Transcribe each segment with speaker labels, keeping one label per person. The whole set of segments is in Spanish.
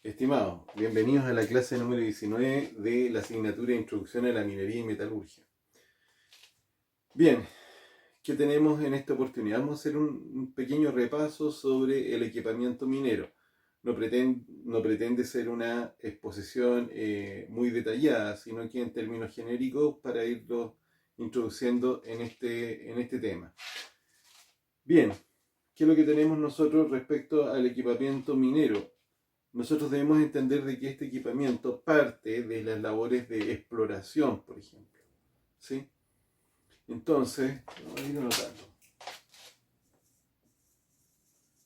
Speaker 1: Estimados, bienvenidos a la clase número 19 de la asignatura Introducción a la Minería y Metalurgia. Bien, ¿qué tenemos en esta oportunidad? Vamos a hacer un pequeño repaso sobre el equipamiento minero. No pretende ser una exposición muy detallada, sino que en términos genéricos para irlo introduciendo en este tema. Bien, ¿qué es lo que tenemos nosotros respecto al equipamiento minero? Nosotros debemos entender de que este equipamiento parte de las labores de exploración, por ejemplo. ¿Sí? Entonces, vamos a ir anotando.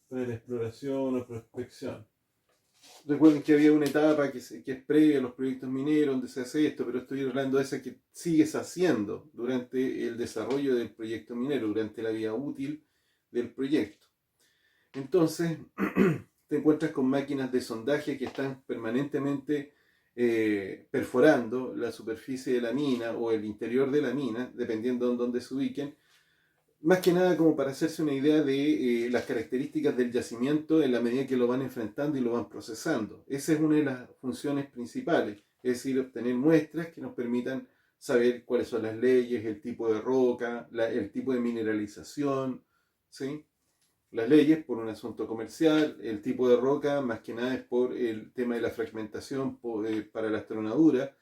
Speaker 1: Para la exploración o prospección. Recuerden que había una etapa que es previa a los proyectos mineros donde se hace esto, pero estoy hablando de esa que sigues haciendo durante el desarrollo del proyecto minero, durante la vida útil del proyecto. Entonces, te encuentras con máquinas de sondaje que están permanentemente perforando la superficie de la mina o el interior de la mina, dependiendo de dónde se ubiquen, más que nada como para hacerse una idea de las características del yacimiento en la medida que lo van enfrentando y lo van procesando. Esa es una de las funciones principales, es decir, obtener muestras que nos permitan saber cuáles son las leyes, el tipo de roca, el tipo de mineralización, ¿sí? Las leyes por un asunto comercial, el tipo de roca más que nada es por el tema de la fragmentación para la tronadura,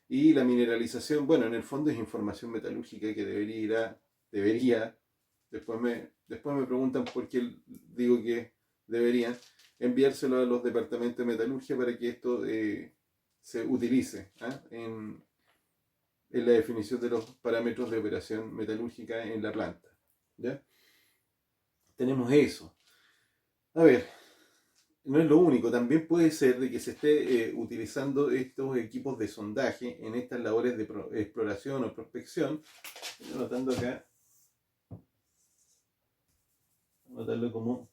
Speaker 1: y la mineralización, bueno, en el fondo es información metalúrgica que debería, después me preguntan por qué digo que deberían, enviárselo a los departamentos de metalurgia para que esto se utilice en la definición de los parámetros de operación metalúrgica en la planta. ¿Ya? Tenemos eso. A ver, no es lo único, también puede ser de que se esté utilizando estos equipos de sondaje en estas labores de exploración o prospección. Estoy anotando acá, anotarlo como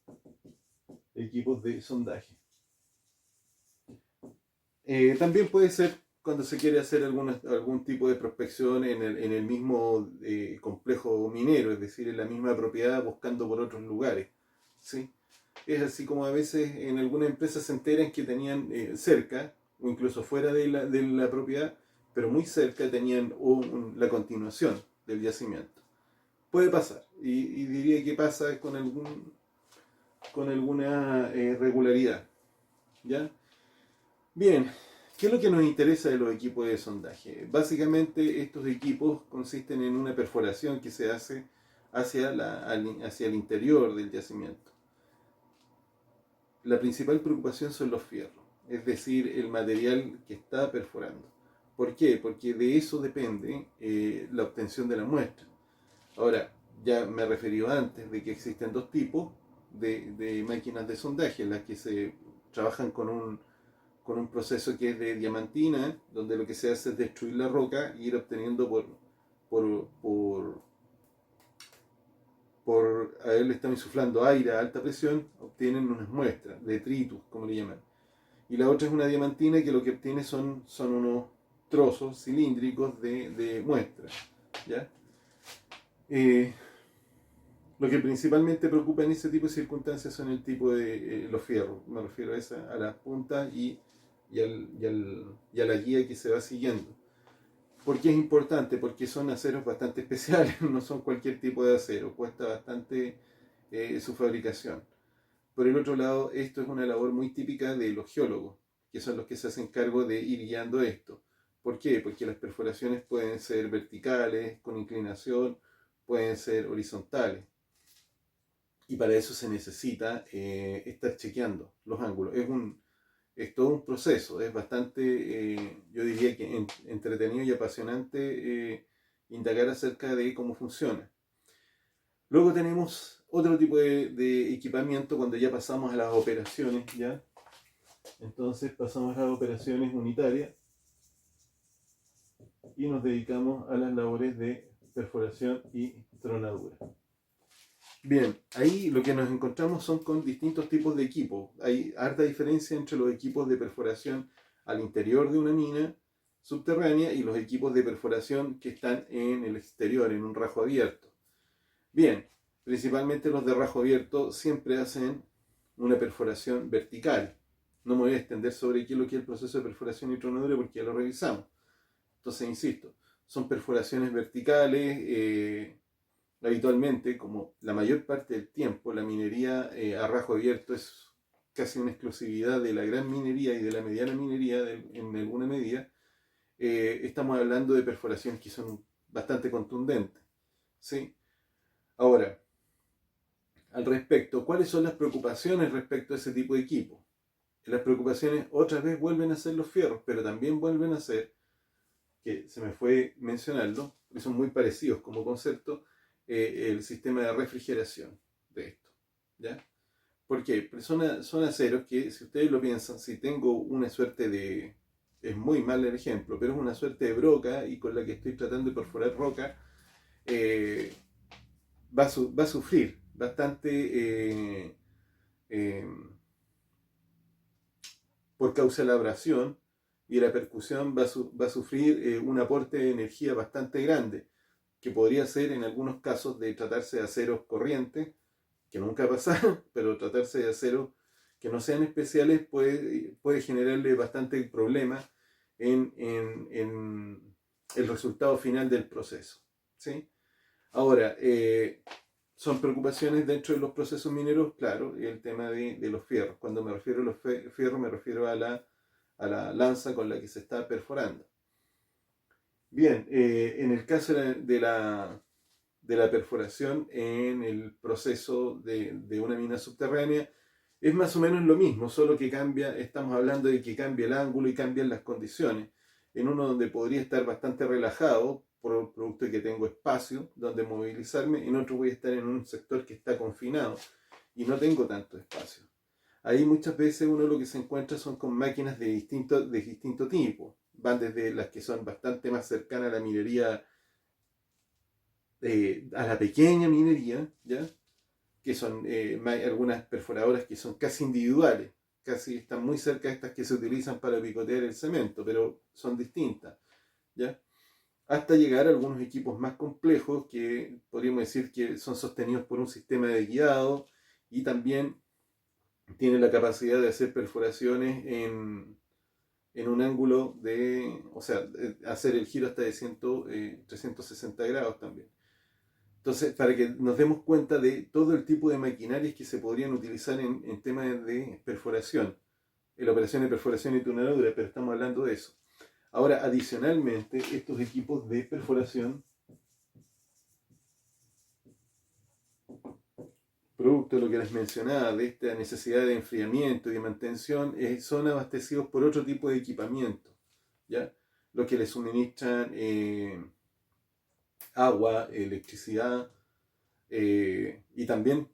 Speaker 1: equipos de sondaje. También puede ser cuando se quiere hacer algún tipo de prospección en el mismo complejo minero, es decir, en la misma propiedad buscando por otros lugares. ¿Sí? Es así como a veces en algunas empresas se enteran que tenían cerca, o incluso fuera de la propiedad, pero muy cerca tenían la continuación del yacimiento. Puede pasar, y diría que pasa con alguna regularidad. ¿Ya? Bien, ¿qué es lo que nos interesa de los equipos de sondaje? Básicamente estos equipos consisten en una perforación que se hace hacia el interior del yacimiento. La principal preocupación son los fierros, es decir, el material que está perforando. ¿Por qué? Porque de eso depende la obtención de la muestra. Ahora, ya me he referido antes de que existen dos tipos de máquinas de sondaje, las que se trabajan con un proceso que es de diamantina, donde lo que se hace es destruir la roca e ir obteniendo por, por, por a él le están insuflando aire a alta presión, obtienen unas muestras, detritus, como le llaman. Y la otra es una diamantina que lo que obtiene son unos trozos cilíndricos de muestras. ¿Ya? Eh, lo que principalmente preocupa en ese tipo de circunstancias son el tipo de los fierros. Me refiero a las puntas y a la guía que se va siguiendo. ¿Por qué es importante? Porque son aceros bastante especiales, no son cualquier tipo de acero, cuesta bastante su fabricación. Por el otro lado, esto es una labor muy típica de los geólogos, que son los que se hacen cargo de ir guiando esto. ¿Por qué? Porque las perforaciones pueden ser verticales, con inclinación, pueden ser horizontales. Y para eso se necesita estar chequeando los ángulos. Es todo un proceso, es bastante, yo diría que entretenido y apasionante indagar acerca de cómo funciona. Luego tenemos otro tipo de equipamiento cuando ya pasamos a las operaciones, ¿ya? Entonces pasamos a las operaciones unitarias y nos dedicamos a las labores de perforación y tronadura. Bien, ahí lo que nos encontramos son con distintos tipos de equipos. Hay harta diferencia entre los equipos de perforación al interior de una mina subterránea y los equipos de perforación que están en el exterior, en un rajo abierto. Bien, principalmente los de rajo abierto siempre hacen una perforación vertical. No me voy a extender sobre qué es lo que es el proceso de perforación y tronadura porque ya lo revisamos. Entonces, insisto, son perforaciones verticales. Habitualmente, como la mayor parte del tiempo, la minería a rajo abierto es casi una exclusividad de la gran minería y de la mediana minería en alguna medida. Estamos hablando de perforaciones que son bastante contundentes, ¿sí? Ahora, al respecto, ¿cuáles son las preocupaciones respecto a ese tipo de equipo? Las preocupaciones otra vez vuelven a ser los fierros, pero también vuelven a ser, que se me fue mencionarlo, que son muy parecidos como concepto, el sistema de refrigeración de esto, ¿ya? ¿Por qué? Porque son aceros que, si ustedes lo piensan, si tengo una suerte de... Es muy mal el ejemplo, pero es una suerte de broca y con la que estoy tratando de perforar roca, eh, va a sufrir bastante eh, por causa de la abrasión, y la percusión va a sufrir un aporte de energía bastante grande, que podría ser en algunos casos de tratarse de aceros corrientes, que nunca pasa, pero tratarse de aceros que no sean especiales puede generarle bastante problema en el resultado final del proceso, ¿sí? Ahora, son preocupaciones dentro de los procesos mineros, claro, el tema de los fierros. Cuando me refiero a los fierros, me refiero a la lanza con la que se está perforando. Bien, en el caso de la perforación en el proceso de una mina subterránea, es más o menos lo mismo, solo que cambia, estamos hablando de que cambia el ángulo y cambian las condiciones. En uno donde podría estar bastante relajado, por el producto de que tengo espacio donde movilizarme, en otro voy a estar en un sector que está confinado y no tengo tanto espacio. Ahí muchas veces uno lo que se encuentra son con máquinas de distinto tipo. Van desde las que son bastante más cercanas a la minería, a la pequeña minería, ¿ya? Que son algunas perforadoras que son casi individuales, casi están muy cerca de estas que se utilizan para picotear el cemento, pero son distintas, ¿ya? Hasta llegar a algunos equipos más complejos que podríamos decir que son sostenidos por un sistema de guiado y también tienen la capacidad de hacer perforaciones en un ángulo o sea, hacer el giro hasta de 360 grados también. Entonces, para que nos demos cuenta de todo el tipo de maquinarias que se podrían utilizar en temas de perforación, en la operación de perforación y tronadura, pero estamos hablando de eso. Ahora, adicionalmente, estos equipos de perforación, producto de lo que les mencionaba, de esta necesidad de enfriamiento y de mantención, son abastecidos por otro tipo de equipamiento, ¿ya? Lo que les suministran agua, electricidad y también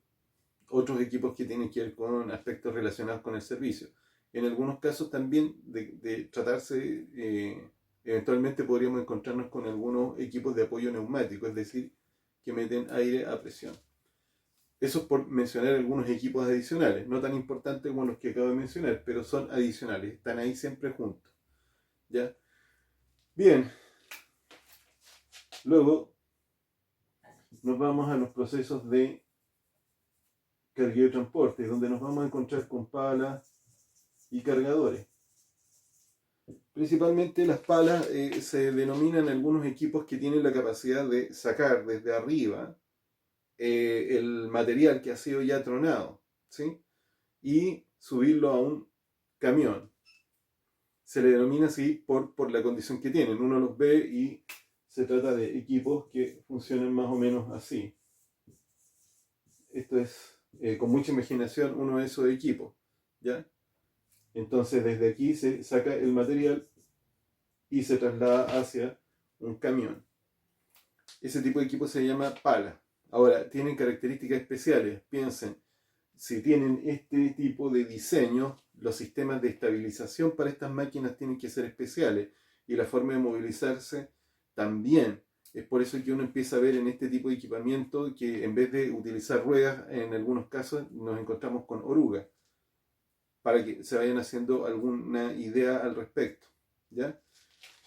Speaker 1: otros equipos que tienen que ver con aspectos relacionados con el servicio. En algunos casos también de tratarse, eventualmente podríamos encontrarnos con algunos equipos de apoyo neumático, es decir, que meten aire a presión. Eso es por mencionar algunos equipos adicionales, no tan importantes como los que acabo de mencionar, pero son adicionales, están ahí siempre juntos, ¿ya? Bien, luego nos vamos a los procesos de cargueo y transporte, donde nos vamos a encontrar con palas y cargadores. Principalmente las palas se denominan algunos equipos que tienen la capacidad de sacar desde arriba el material que ha sido ya tronado, ¿sí? Y subirlo a un camión. Se le denomina así por la condición que tienen. Uno los ve y se trata de equipos que funcionan más o menos así. Esto es, con mucha imaginación, uno de esos equipos, ¿ya? Entonces desde aquí se saca el material y se traslada hacia un camión. Ese tipo de equipo se llama pala. Ahora, tienen características especiales. Piensen, si tienen este tipo de diseño, los sistemas de estabilización para estas máquinas tienen que ser especiales y la forma de movilizarse también. Es por eso que uno empieza a ver en este tipo de equipamiento que en vez de utilizar ruedas, en algunos casos nos encontramos con orugas, para que se vayan haciendo alguna idea al respecto, ¿ya?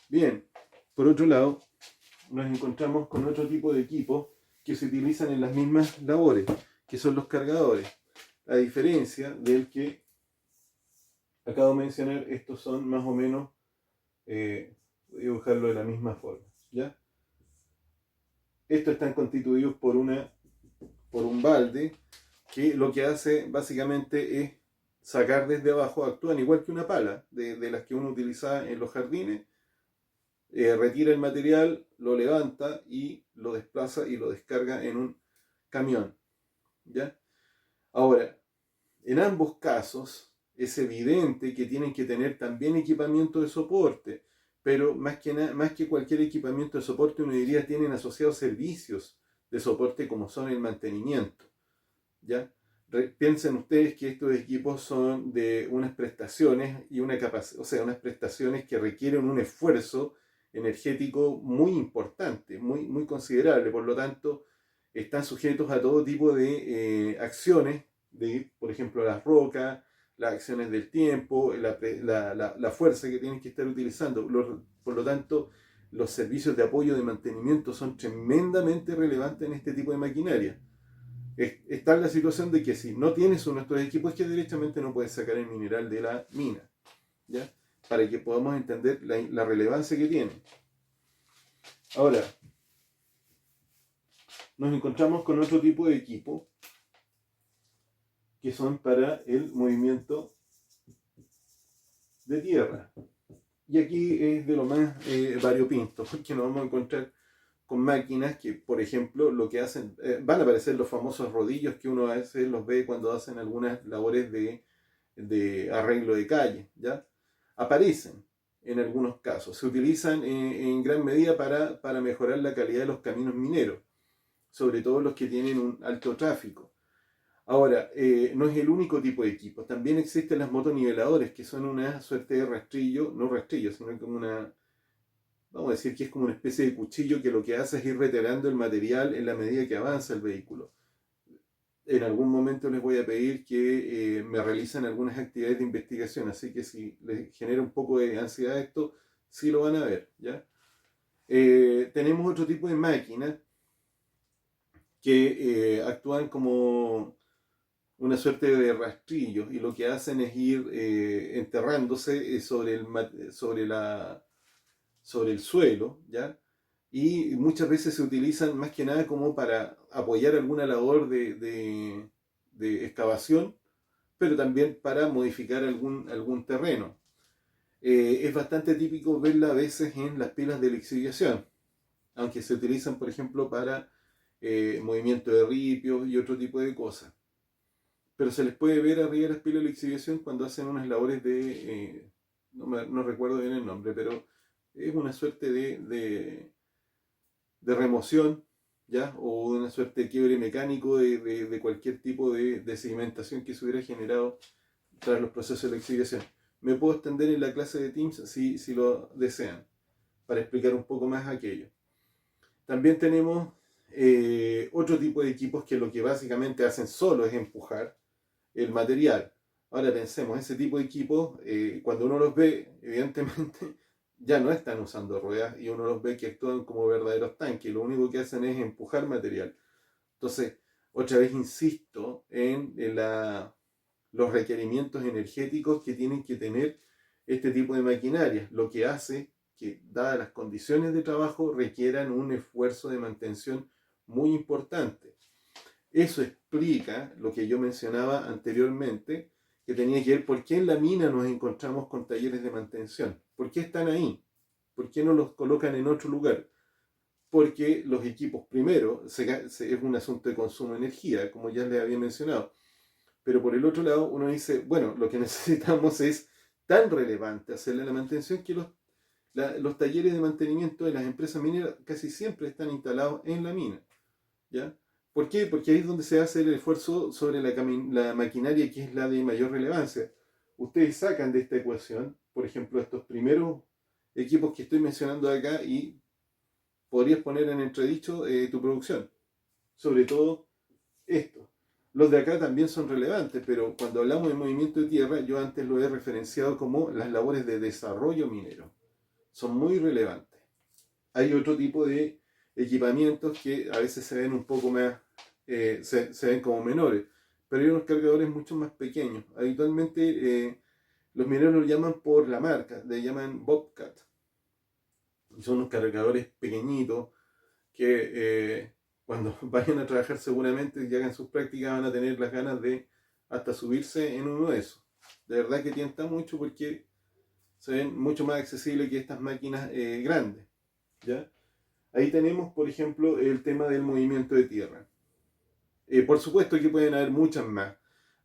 Speaker 1: Bien, por otro lado, nos encontramos con otro tipo de equipos que se utilizan en las mismas labores, que son los cargadores. A diferencia del que acabo de mencionar, estos son más o menos, voy a dibujarlo de la misma forma, ¿ya? Estos están constituidos por un balde que lo que hace básicamente es sacar desde abajo, actúan igual que una pala de las que uno utiliza en los jardines, retira el material, lo levanta y lo desplaza y lo descarga en un camión, ¿ya? Ahora, en ambos casos es evidente que tienen que tener también equipamiento de soporte, pero más que cualquier equipamiento de soporte, uno diría tienen asociados servicios de soporte como son el mantenimiento, ¿ya? Piensen ustedes que estos equipos son de unas prestaciones y una capacidad, o sea, unas prestaciones que requieren un esfuerzo energético muy importante, muy considerable. Por lo tanto, están sujetos a todo tipo de acciones, por ejemplo, las rocas, las acciones del tiempo, la fuerza que tienen que estar utilizando. Por lo tanto, los servicios de apoyo de mantenimiento son tremendamente relevantes en este tipo de maquinaria. Está en la situación de que si no tienes uno de estos equipos, es que directamente no puedes sacar el mineral de la mina, ¿ya? Para que podamos entender la relevancia que tiene. Ahora, nos encontramos con otro tipo de equipo que son para el movimiento de tierra. Y aquí es de lo más variopinto, porque nos vamos a encontrar con máquinas que, por ejemplo, lo que hacen, van a aparecer los famosos rodillos que uno a veces los ve cuando hacen algunas labores de arreglo de calle, ¿ya? Aparecen en algunos casos, se utilizan en gran medida para mejorar la calidad de los caminos mineros, sobre todo los que tienen un alto tráfico. Ahora, no es el único tipo de equipo, también existen las motoniveladores, que son una suerte de rastrillo, no rastrillo, sino como vamos a decir que es como una especie de cuchillo que lo que hace es ir retirando el material en la medida que avanza el vehículo. En algún momento les voy a pedir que me realicen algunas actividades de investigación, así que si les genera un poco de ansiedad esto, sí lo van a ver, ¿ya? Tenemos otro tipo de máquinas que actúan como una suerte de rastrillos y lo que hacen es ir enterrándose sobre el suelo, ¿ya? Y muchas veces se utilizan más que nada como para apoyar alguna labor de excavación, pero también para modificar algún terreno. Es bastante típico verla a veces en las pilas de lixiviación, aunque se utilizan, por ejemplo, para movimiento de ripios y otro tipo de cosas. Pero se les puede ver arriba de las pilas de lixiviación cuando hacen unas labores no recuerdo bien el nombre, pero es una suerte de remoción, ¿ya? O una suerte de quiebre mecánico de cualquier tipo de sedimentación que se hubiera generado tras los procesos de lixiviación. Me puedo extender en la clase de Teams si lo desean, para explicar un poco más aquello. También tenemos otro tipo de equipos que lo que básicamente hacen solo es empujar el material. Ahora pensemos, ese tipo de equipos, cuando uno los ve, evidentemente ya no están usando ruedas y uno los ve que actúan como verdaderos tanques. Lo único que hacen es empujar material. Entonces, otra vez insisto en los requerimientos energéticos que tienen que tener este tipo de maquinaria, lo que hace que, dadas las condiciones de trabajo, requieran un esfuerzo de mantención muy importante. Eso explica lo que yo mencionaba anteriormente, que tenía que ver por qué en la mina nos encontramos con talleres de mantención. ¿Por qué están ahí? ¿Por qué no los colocan en otro lugar? Porque los equipos, primero, es un asunto de consumo de energía, como ya les había mencionado. Pero por el otro lado, uno dice, bueno, lo que necesitamos es tan relevante hacerle la mantención que los talleres de mantenimiento de las empresas mineras casi siempre están instalados en la mina, ¿ya? ¿Por qué? Porque ahí es donde se hace el esfuerzo sobre la maquinaria que es la de mayor relevancia. Ustedes sacan de esta ecuación, por ejemplo, estos primeros equipos que estoy mencionando acá y podrías poner en entredicho tu producción. Sobre todo esto. Los de acá también son relevantes, pero cuando hablamos de movimiento de tierra, yo antes lo he referenciado como las labores de desarrollo minero. Son muy relevantes. Hay otro tipo de equipamientos que a veces se ven un poco más, se ven como menores, pero hay unos cargadores mucho más pequeños. Habitualmente Los mineros lo llaman por la marca, le llaman Bobcat. Y son unos cargadores pequeñitos que cuando vayan a trabajar seguramente y hagan sus prácticas van a tener las ganas de hasta subirse en uno de esos. De verdad que tienta mucho porque se ven mucho más accesibles que estas máquinas grandes. ¿Ya? Ahí tenemos, por ejemplo, el tema del movimiento de tierra. Por supuesto que pueden haber muchas más.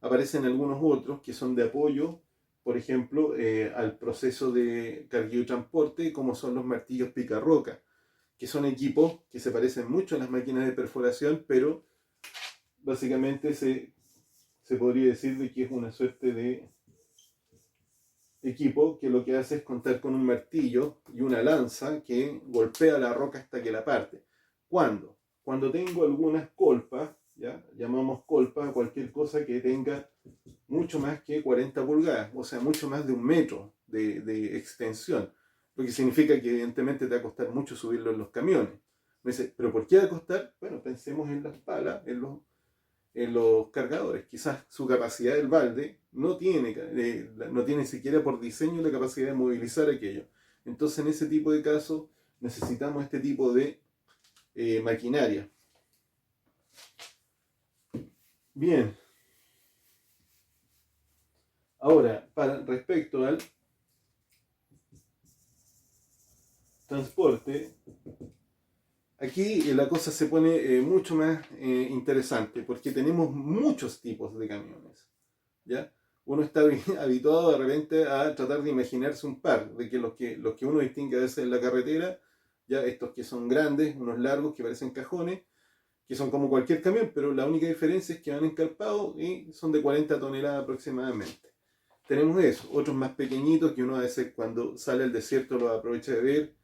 Speaker 1: Aparecen algunos otros que son de apoyo, por ejemplo, al proceso de cargueo y transporte, como son los martillos picarroca, que son equipos que se parecen mucho a las máquinas de perforación, pero básicamente se podría decir de que es una suerte de equipo que lo que hace es contar con un martillo y una lanza que golpea la roca hasta que la parte. ¿Cuándo? Cuando tengo algunas colpas, ¿ya? Llamamos colpa a cualquier cosa que tenga mucho más que 40 pulgadas, o sea, mucho más de 1 metro de extensión, lo que significa que evidentemente te va a costar mucho subirlo en los camiones. Me dice, ¿pero por qué va a costar? Bueno, pensemos en las palas, en los cargadores. Quizás su capacidad del balde no tiene siquiera por diseño la capacidad de movilizar aquello. Entonces, en ese tipo de casos, necesitamos este tipo de maquinaria. Bien. Ahora, respecto al transporte, aquí la cosa se pone mucho más interesante porque tenemos muchos tipos de camiones. ¿Ya? Uno está habituado de repente a tratar de imaginarse un par, de que los que uno distingue a veces en la carretera, ya estos que son grandes, unos largos que parecen cajones, que son como cualquier camión, pero la única diferencia es que van encarpados y son de 40 toneladas aproximadamente. Tenemos eso, otros más pequeñitos que uno a veces cuando sale al desierto los aprovecha de ver,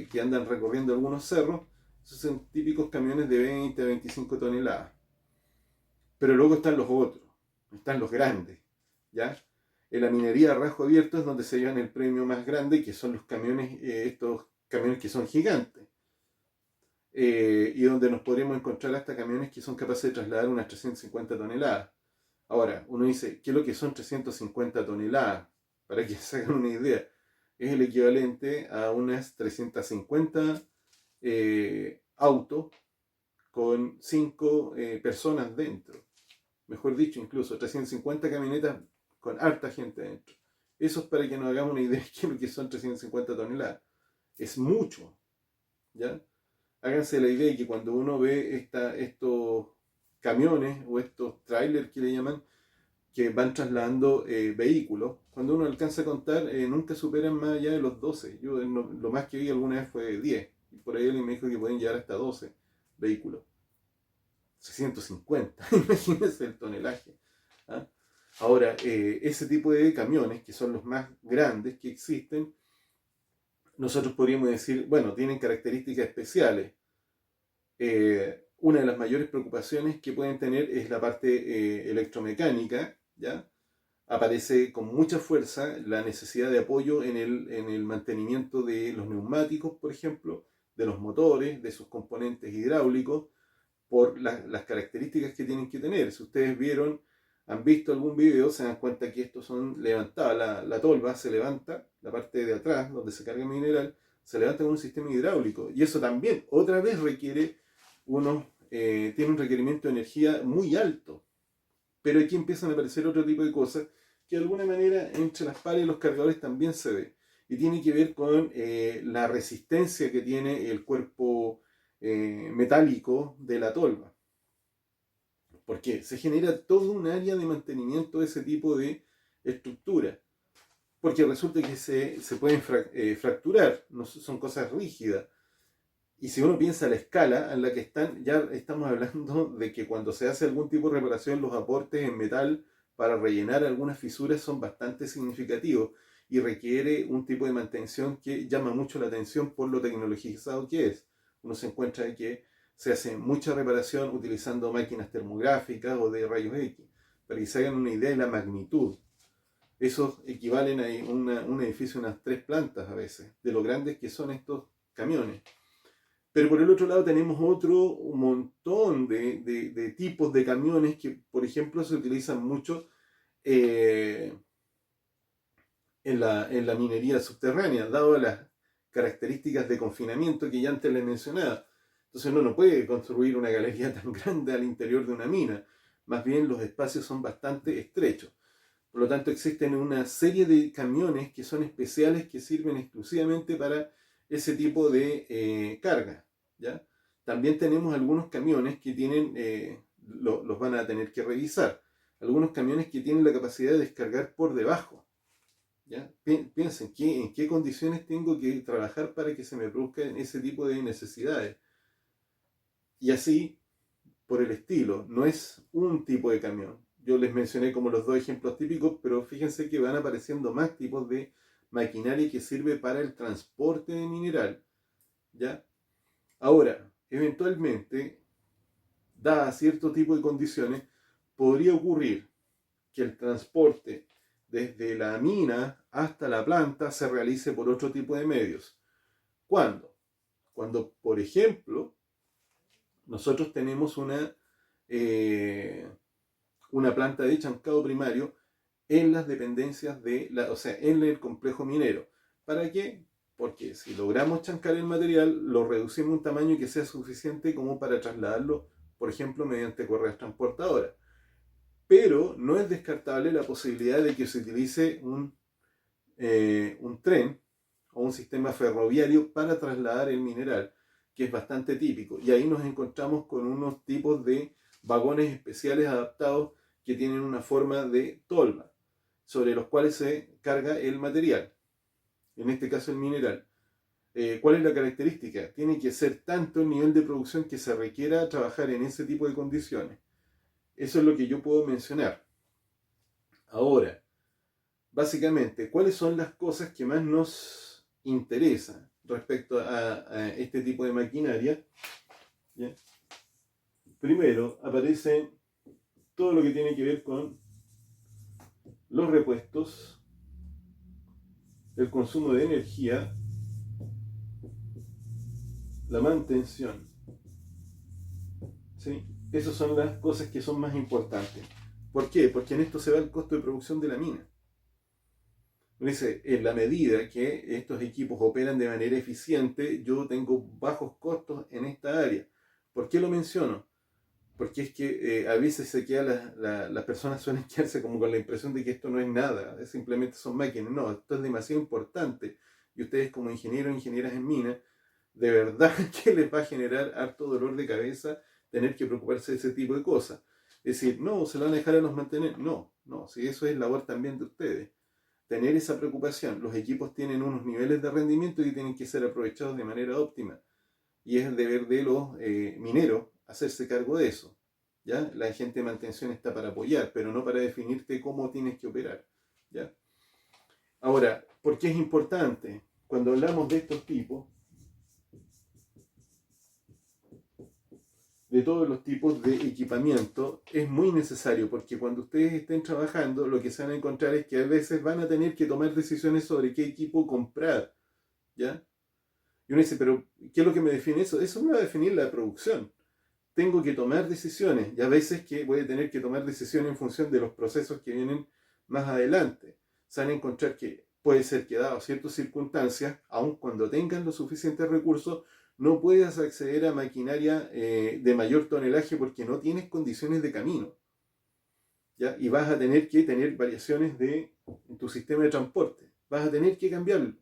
Speaker 1: que andan recorriendo algunos cerros. Esos son típicos camiones de 20 a 25 toneladas. Pero luego están los otros, están los grandes, ¿ya? En la minería a rasgo abierto es donde se llevan el premio más grande, que son los camiones, estos camiones que son gigantes. Y donde nos podríamos encontrar hasta camiones que son capaces de trasladar unas 350 toneladas. Ahora, uno dice, ¿qué es lo que son 350 toneladas? Para que se hagan una idea. Es el equivalente a unas 350 autos con 5 personas dentro. Mejor dicho, incluso 350 camionetas con harta gente dentro. Eso es para que nos hagamos una idea de qué es lo que son 350 toneladas. Es mucho, ¿ya? Háganse la idea de que cuando uno ve estos camiones o estos trailers que le llaman, que van trasladando vehículos, cuando uno alcanza a contar, nunca superan más allá de los 12. Yo lo más que vi alguna vez fue 10. Y por ahí alguien me dijo que pueden llegar hasta 12 vehículos. 650, imagínense el tonelaje. ¿Ah? Ahora, ese tipo de camiones, que son los más grandes que existen, nosotros podríamos decir, bueno, tienen características especiales. Una de las mayores preocupaciones que pueden tener es la parte electromecánica, ¿ya? Aparece con mucha fuerza la necesidad de apoyo en el mantenimiento de los neumáticos, por ejemplo, de los motores, de sus componentes hidráulicos, por las características que tienen que tener. Si ustedes han visto algún video, se dan cuenta que estos son levantados, la tolva se levanta, la parte de atrás, donde se carga el mineral, se levanta con un sistema hidráulico. Y eso también, otra vez, tiene un requerimiento de energía muy alto. Pero aquí empiezan a aparecer otro tipo de cosas que de alguna manera entre las palas y los cargadores también se ve. Y tiene que ver con la resistencia que tiene el cuerpo metálico de la tolva. Porque se genera todo un área de mantenimiento de ese tipo de estructura. Porque resulta que se pueden fracturar, no son cosas rígidas. Y si uno piensa la escala en la que están, ya estamos hablando de que cuando se hace algún tipo de reparación, los aportes en metal para rellenar algunas fisuras son bastante significativos y requiere un tipo de mantención que llama mucho la atención por lo tecnologizado que es. Uno se encuentra de que se hace mucha reparación utilizando máquinas termográficas o de rayos X, para que se hagan una idea de la magnitud. Esos equivalen a un edificio de unas 3 plantas a veces, de lo grandes que son estos camiones. Pero por el otro lado tenemos un montón de tipos de camiones que, por ejemplo, se utilizan mucho en la minería subterránea, dado las características de confinamiento que ya antes les mencionaba. Entonces uno no puede construir una galería tan grande al interior de una mina, más bien los espacios son bastante estrechos. Por lo tanto, existen una serie de camiones que son especiales que sirven exclusivamente para ese tipo de carga, ¿ya? También tenemos algunos camiones que tienen, los van a tener que revisar, algunos camiones que tienen la capacidad de descargar por debajo, ¿ya? Piensen, ¿en qué condiciones tengo que trabajar para que se me produzcan ese tipo de necesidades? Y así, por el estilo, no es un tipo de camión. Yo les mencioné como los dos ejemplos típicos, pero fíjense que van apareciendo más tipos de maquinaria que sirve para el transporte de mineral, ¿ya? Ahora, eventualmente, dadas cierto tipo de condiciones, podría ocurrir que el transporte desde la mina hasta la planta se realice por otro tipo de medios. ¿Cuándo? Cuando, por ejemplo, nosotros tenemos una planta de chancado primario en las dependencias o sea, en el complejo minero. ¿Para qué? Porque si logramos chancar el material, lo reducimos a un tamaño que sea suficiente como para trasladarlo, por ejemplo, mediante correas transportadoras. Pero no es descartable la posibilidad de que se utilice un tren o un sistema ferroviario para trasladar el mineral, que es bastante típico. Y ahí nos encontramos con unos tipos de vagones especiales adaptados que tienen una forma de tolva, sobre los cuales se carga el material, en este caso el mineral. ¿Cuál es la característica? Tiene que ser tanto el nivel de producción que se requiera trabajar en ese tipo de condiciones. Eso es lo que yo puedo mencionar. Ahora, básicamente, ¿cuáles son las cosas que más nos interesan respecto a este tipo de maquinaria? ¿Ya? Primero, aparece todo lo que tiene que ver con los repuestos, el consumo de energía, la mantención. ¿Sí? Esas son las cosas que son más importantes. ¿Por qué? Porque en esto se va el costo de producción de la mina. Dice, en la medida que estos equipos operan de manera eficiente, yo tengo bajos costos en esta área. ¿Por qué lo menciono? Porque es que a veces las personas suelen quedarse como con la impresión de que esto no es nada, simplemente son máquinas. No, esto es demasiado importante. Y ustedes como ingenieros e ingenieras en mina, de verdad que les va a generar harto dolor de cabeza tener que preocuparse de ese tipo de cosas. Es decir, no, se lo van a dejar a los mantener. No, si eso es labor también de ustedes. Tener esa preocupación. Los equipos tienen unos niveles de rendimiento y tienen que ser aprovechados de manera óptima. Y es el deber de los mineros hacerse cargo de eso. ¿Ya? La agente de mantención está para apoyar, pero no para definirte cómo tienes que operar. ¿Ya? Ahora, ¿por qué es importante? Cuando hablamos de estos tipos, de todos los tipos de equipamiento, es muy necesario, porque cuando ustedes estén trabajando, lo que se van a encontrar es que a veces van a tener que tomar decisiones sobre qué equipo comprar. ¿Ya? Y uno dice, pero ¿qué es lo que me define eso? Eso me va a definir la producción. Tengo que tomar decisiones y a veces que voy a tener que tomar decisiones en función de los procesos que vienen más adelante. Se van a encontrar que puede ser que dado ciertas circunstancias, aun cuando tengan los suficientes recursos, no puedas acceder a maquinaria de mayor tonelaje porque no tienes condiciones de camino. ¿Ya? Y vas a tener que tener variaciones en tu sistema de transporte. Vas a tener que cambiarlo.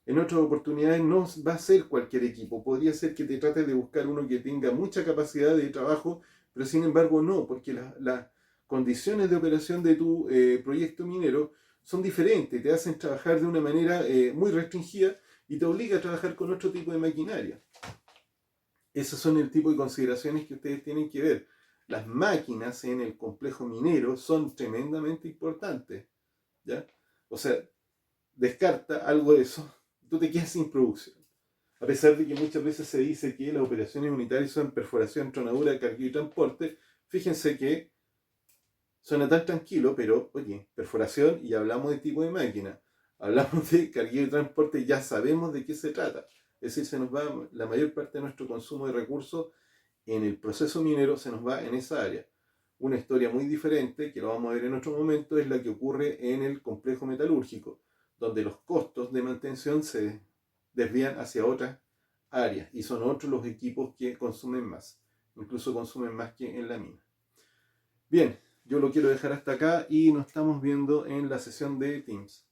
Speaker 1: En otras oportunidades no va a ser cualquier equipo. Podría ser que te trates de buscar uno que tenga mucha capacidad de trabajo, pero sin embargo no, porque las condiciones de operación de tu proyecto minero son diferentes, te hacen trabajar de una manera muy restringida y te obliga a trabajar con otro tipo de maquinaria. Esos son el tipo de consideraciones que ustedes tienen que ver. Las máquinas en el complejo minero son tremendamente importantes, ¿ya? O sea, descarta algo de eso, tú te quedas sin producción. A pesar de que muchas veces se dice que las operaciones unitarias son perforación, tronadura, cargueo y transporte, fíjense que suena tan tranquilo, pero oye, perforación y hablamos de tipo de máquina, hablamos de cargueo y transporte y ya sabemos de qué se trata. Es decir, se nos va la mayor parte de nuestro consumo de recursos en el proceso minero, se nos va en esa área. Una historia muy diferente, que lo vamos a ver en otro momento, es la que ocurre en el complejo metalúrgico, donde los costos de mantención se desvían hacia otras áreas y son otros los equipos que consumen más, incluso consumen más que en la mina. Bien, yo lo quiero dejar hasta acá y nos estamos viendo en la sesión de Teams.